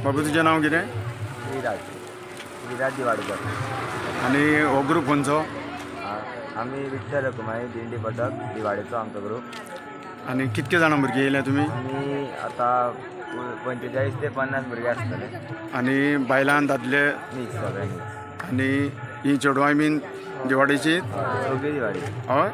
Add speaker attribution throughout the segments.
Speaker 1: बाबू तुझें नाव कितें?
Speaker 2: विराज विराज दिवाडकर.
Speaker 1: आणि हो ग्रुप खंयचो?
Speaker 2: आम्ही विठ्ठल रखुमाई दिंडी पथक दिवाडेचो आमचो ग्रुप.
Speaker 1: आणि कितके जाणां भुरगीं येयल्या तुमी?
Speaker 2: आमी आता 45 ते 50 भुरगे आसतले.
Speaker 1: आणि बायलां दादले
Speaker 2: मिक्स सगळ्यांनी.
Speaker 1: आणि ही चेडवां बीन दिवाडीची
Speaker 2: सगळी दिवाडी.
Speaker 1: हय.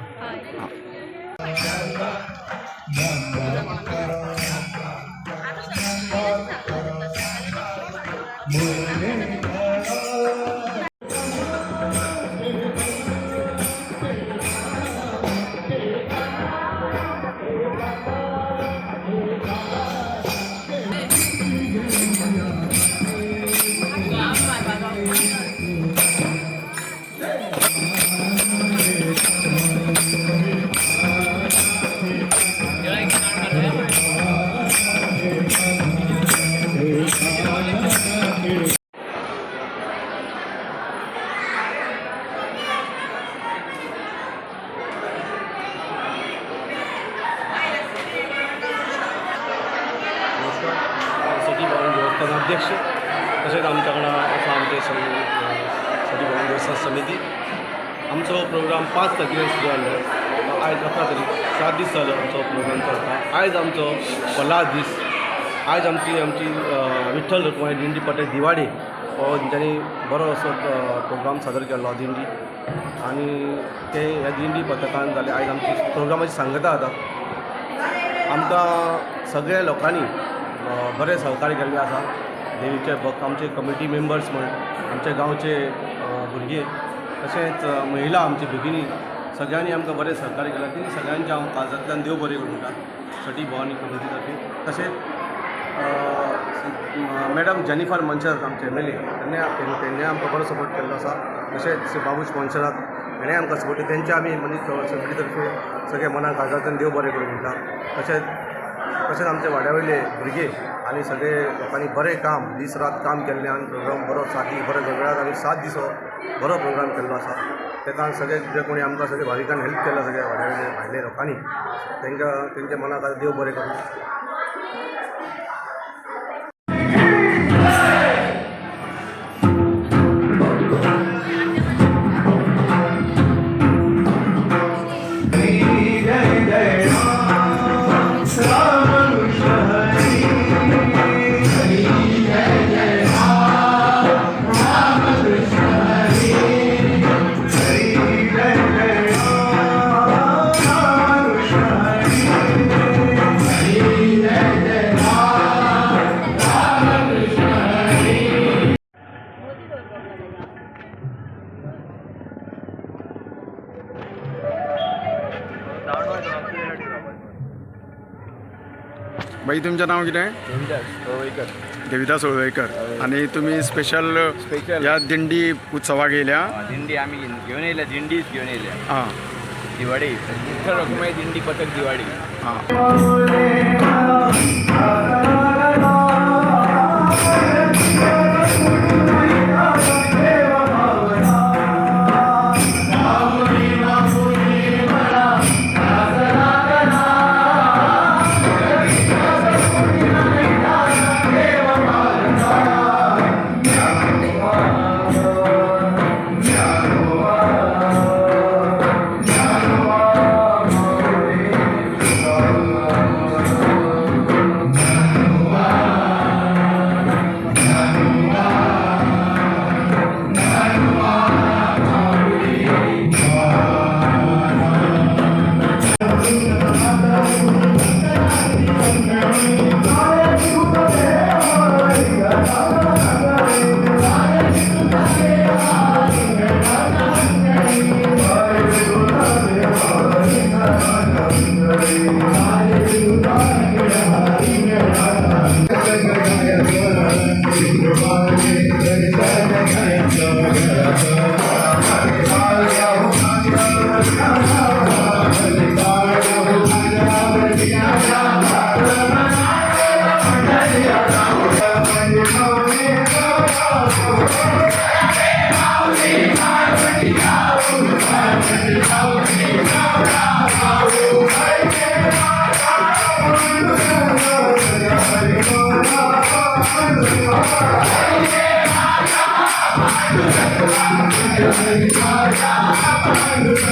Speaker 3: सटी भवन देवस्थान अध्यक्ष तसेच आमच्याकडं असं आमचे सटी भवन देवस्थान समिती. आमचो प्रोग्राम 5 तारखेर सुरू जाल्लो. आयज 11 तारीख 7 दीस जालो आमचो प्रोग्राम चलता. आयज आमचो लास्ट दीस. आयज आमची विठ्ठल रखुमाई दिंडी पथक दिवाडी हो तेंच्यांनी बरो असो प्रोग्राम सादर केल्लो दिंडी. आनी ते ह्या दिंडी पथकान जाले आयज आमची प्रोग्रामाची सांगता जाता. आमकां सगळ्या लोकांनी बरें सहकार्य केल्लें आसा. देवीचे भक्त आमचे कमिटी मेंबर्स म्हण आमचे गांवचे भुरगे तशेंच महिला आमची भगिनी सगळ्यांनी आमकां बरें सहकार्य केलां. तेणी सगळ्यांचे हांव काळजांतल्यान देव बरें करूं म्हणटा सटी भवानी कमिटी तर्फे. तशेंच मॅडम जेनिफर मंचरात आमचे एम.एल.ए. तेणें आमकां बरो सपोर्ट केल्लो आसा. तशेंच बाबूश मंचरात हेणें आमकां सपोर्ट तेंचे आमी मनीस समिती तर्फे सगळे मनाक काळजांतल्यान देव बरें करूं म्हणटा. तशेंच आमचे वाड्या वयले भुरगे आनी सगळे लोकांनी बरें काम दीस रात काम केल्लें आनी प्रोग्राम बरो 7 दीस बरो वेगळ्यात आमी 7 दीस बरो प्रोग्राम केल्लो आसा. तेका सगळे जे कोणी आमकां सगळे भाविकांनी हेल्प केला सगळ्या वाड्या वयले भायले लोकांनी तेंच्या मनाक देव बरें करूं.
Speaker 1: बाई तुमचं नाव कितें? देविदास ओळवयकर. आणि तुम्ही स्पेशल या दिंडी उत्सवाक येयल्या?
Speaker 2: दिंडी आम्ही घेऊन येयल्या. दिंडीच घेऊन येयल्या.
Speaker 1: हां.
Speaker 2: दिवाडी विठ्ठल रखुमाई दिंडी पथक दिवाडी.
Speaker 1: हां.
Speaker 4: Holy Yeah.